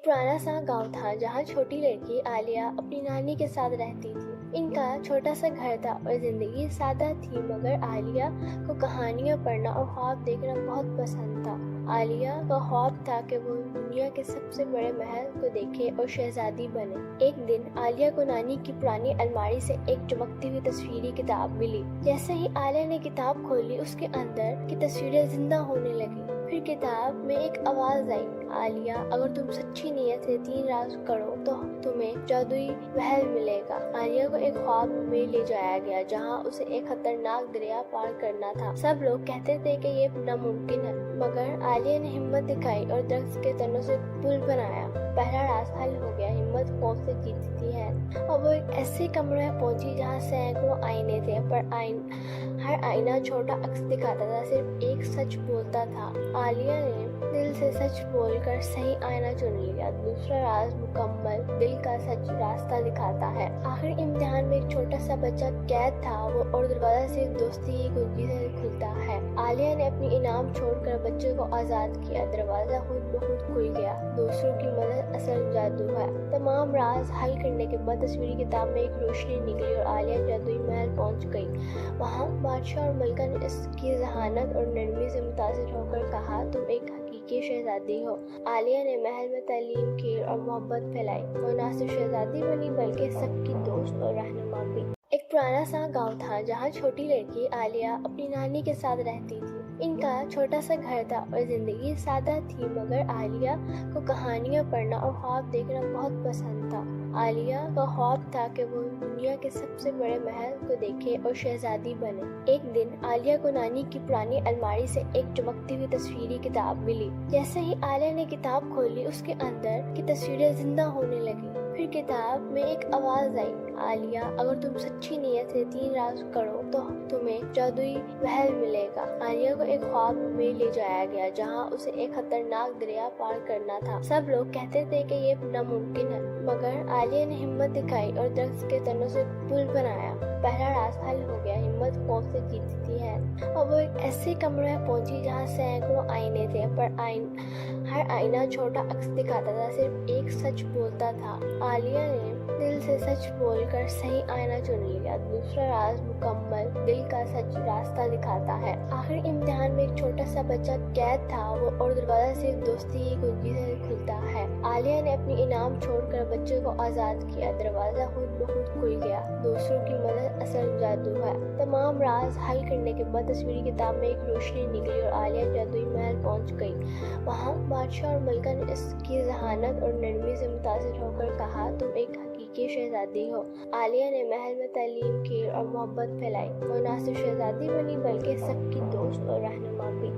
ایک پرانا سا گاؤں تھا جہاں چھوٹی لڑکی عالیہ اپنی نانی کے ساتھ رہتی تھی۔ ان کا چھوٹا سا گھر تھا اور زندگی سادہ تھی، مگر عالیہ کو کہانیاں پڑھنا اور خواب دیکھنا بہت پسند تھا۔ عالیہ کا خواب تھا کہ وہ دنیا کے سب سے بڑے محل کو دیکھے اور شہزادی بنے۔ ایک دن عالیہ کو نانی کی پرانی الماری سے ایک چمکتی ہوئی تصویری کتاب ملی۔ جیسے ہی عالیہ نے کتاب کھولی، اس کے اندر کی تصویریں زندہ ہونے لگیں۔ پھر کتاب میں ایک آواز آئی، عالیہ اگر تم سچی نیت سے 3 راز کرو تو تمہیں جادوئی محل ملے گا۔ عالیہ کو ایک خواب میں لے جایا گیا جہاں اسے ایک خطرناک دریا پار کرنا تھا۔ سب لوگ کہتے تھے کہ یہ ناممکن ہے، مگر عالیہ نے ہمت دکھائی اور درخت کے تنوں سے پل بنایا۔ پہلا راز حل ہو گیا، ہمت خوف سے جیتتی ہے۔ اور وہ ایک ایسے کمرے میں پہنچی جہاں سینکڑوں آئینے تھے، پر ہر آئینہ چھوٹا عکس دکھاتا تھا، صرف ایک سچ بولتا تھا۔ عالیہ نے دل سے سچ بول کر صحیح آئینہ چن لیا۔ دوسرا راز مکمل دل کا سچ راستہ دکھاتا ہے۔ آخری امتحان میں ایک چھوٹا سا بچہ قید تھا، اور دروازہ صرف دوستی کی کنجی سے کھلتا ہے۔ عالیہ نے اپنی انعام چھوڑ کر بچے کو آزاد کیا، دروازہ خود بخود کھل گیا۔ دوسروں کی مدد اصل جادو ہے۔ تمام راز حل کرنے کے بعد تصویری کتاب میں ایک روشنی نکلی اور عالیہ جادوئی محل پہنچ گئی۔ وہاں بادشاہ اور ملکہ نے اس کی ذہانت اور نرمی سے متاثر ہو کر کہا، تم ایک حقیقی شہزادی ہو۔ عالیہ نے محل میں تعلیم کی اور محبت پھیلائی۔ وہ نہ صرف شہزادی بنی بلکہ سب کی دوست اور رہنما بھی۔ ایک پرانا سا گاؤں تھا جہاں چھوٹی لڑکی عالیہ اپنی نانی کے ساتھ رہتی تھی۔ ان کا چھوٹا سا گھر تھا اور زندگی سادہ تھی، مگر عالیہ کو کہانیاں پڑھنا اور خواب دیکھنا بہت پسند تھا۔ عالیہ کا خواب تھا کہ وہ دنیا کے سب سے بڑے محل کو دیکھے اور شہزادی بنے۔ ایک دن عالیہ کو نانی کی پرانی الماری سے ایک چمکتی ہوئی تصویری کتاب ملی۔ جیسے ہی عالیہ نے کتاب کھولی، اس کے اندر کی تصویریں زندہ ہونے لگیں۔ پھر کتاب میں ایک آواز آئی، عالیہ اگر تم سچی نیت سے 3 راز کرو تو تمہیں جادوئی محل ملے گا۔ عالیہ کو ایک خواب میں لے جایا گیا جہاں اسے ایک خطرناک دریا پار کرنا تھا۔ سب لوگ کہتے تھے کہ یہ ناممکن ہے، مگر عالیہ نے ہمت دکھائی اور درخت کے تنوں سے پل بنایا۔ پہلا راز حل ہو گیا، ہمت خوف سے جیتتی ہے۔ اور وہ ایک ایسے کمرے میں پہنچی جہاں سینکڑوں آئینے تھے، پر ہر آئینہ چھوٹا عکس دکھاتا تھا، صرف ایک سچ بولتا تھا۔ عالیہ نے دل سے سچ بول کر صحیح آئینہ چن لیا۔ دوسرا راز مکمل دل کا سچ راستہ دکھاتا ہے۔ آخری امتحان میں ایک چھوٹا سا بچہ قید تھا، اور دروازہ صرف دوستی کی کنجی سے کھلتا ہے۔ عالیہ نے اپنی انعام چھوڑ کر بچے کو آزاد کیا، دروازہ خود بخود کھل گیا۔ دوسروں کی مدد اصل جادو ہے۔ تمام راز حل کرنے کے بعد تصویری کتاب میں ایک روشنی نکلی اور عالیہ جادوئی محل پہنچ گئی۔ وہاں بادشاہ اور ملکہ نے اس کی ذہانت اور نرمی سے متاثر ہو کر کہا، تم ایک حقیقی شہزادی ہو۔ عالیہ نے محل میں تعلیم کی اور محبت پھیلائی۔ وہ نہ صرف شہزادی بنی بلکہ سب کی دوست اور رہنما بھی۔